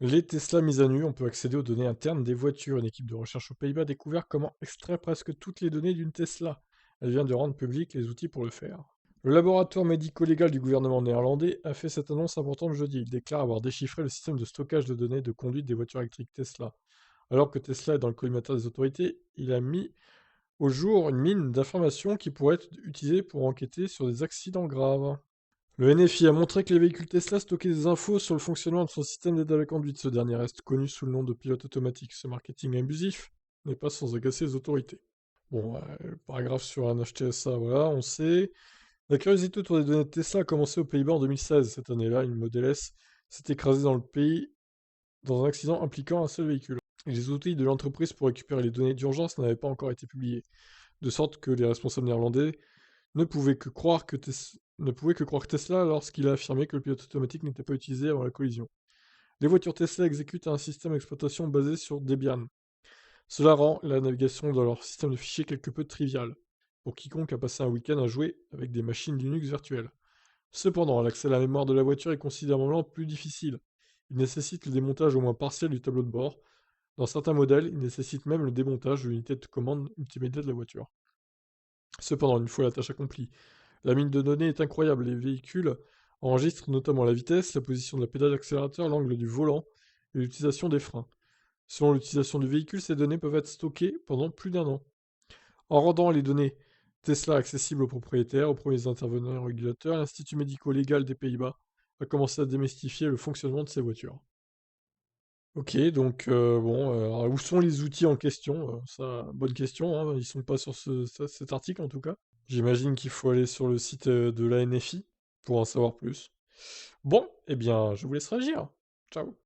Les Tesla mises à nu, on peut accéder aux données internes des voitures. Une équipe de recherche aux Pays-Bas a découvert comment extraire presque toutes les données d'une Tesla. Elle vient de rendre publics les outils pour le faire. Le laboratoire médico-légal du gouvernement néerlandais a fait cette annonce importante jeudi. Il déclare avoir déchiffré le système de stockage de données de conduite des voitures électriques Tesla. Alors que Tesla est dans le collimateur des autorités, il a mis au jour une mine d'informations qui pourrait être utilisée pour enquêter sur des accidents graves. Le NFI a montré que les véhicules Tesla stockaient des infos sur le fonctionnement de son système d'aide à la conduite. Ce dernier reste connu sous le nom de pilote automatique. Ce marketing abusif n'est pas sans agacer les autorités. Bon, le paragraphe sur un HTSA, voilà, on sait. La curiosité autour des données de Tesla a commencé aux Pays-Bas en 2016. Cette année-là, une Model S s'est écrasée dans le pays dans un accident impliquant un seul véhicule. Et les outils de l'entreprise pour récupérer les données d'urgence n'avaient pas encore été publiés, de sorte que les responsables néerlandais ne pouvait que croire Tesla lorsqu'il a affirmé que le pilote automatique n'était pas utilisé avant la collision. Les voitures Tesla exécutent un système d'exploitation basé sur Debian. Cela rend la navigation dans leur système de fichiers quelque peu triviale, pour quiconque a passé un week-end à jouer avec des machines Linux virtuelles. Cependant, l'accès à la mémoire de la voiture est considérablement plus difficile. Il nécessite le démontage au moins partiel du tableau de bord. Dans certains modèles, il nécessite même le démontage de l'unité de commande multimédia de la voiture. Cependant, une fois la tâche accomplie, la mine de données est incroyable. Les véhicules enregistrent notamment la vitesse, la position de la pédale d'accélérateur, l'angle du volant et l'utilisation des freins. Selon l'utilisation du véhicule, ces données peuvent être stockées pendant plus d'un an. En rendant les données Tesla accessibles aux propriétaires, aux premiers intervenants régulateurs, l'Institut médico-légal des Pays-Bas a commencé à démystifier le fonctionnement de ces voitures. Ok, donc bon, alors où sont les outils en question? Ça, bonne question, hein, ils sont pas sur cet article en tout cas. J'imagine qu'il faut aller sur le site de la NFI pour en savoir plus. Bon, eh bien, je vous laisse réagir. Ciao.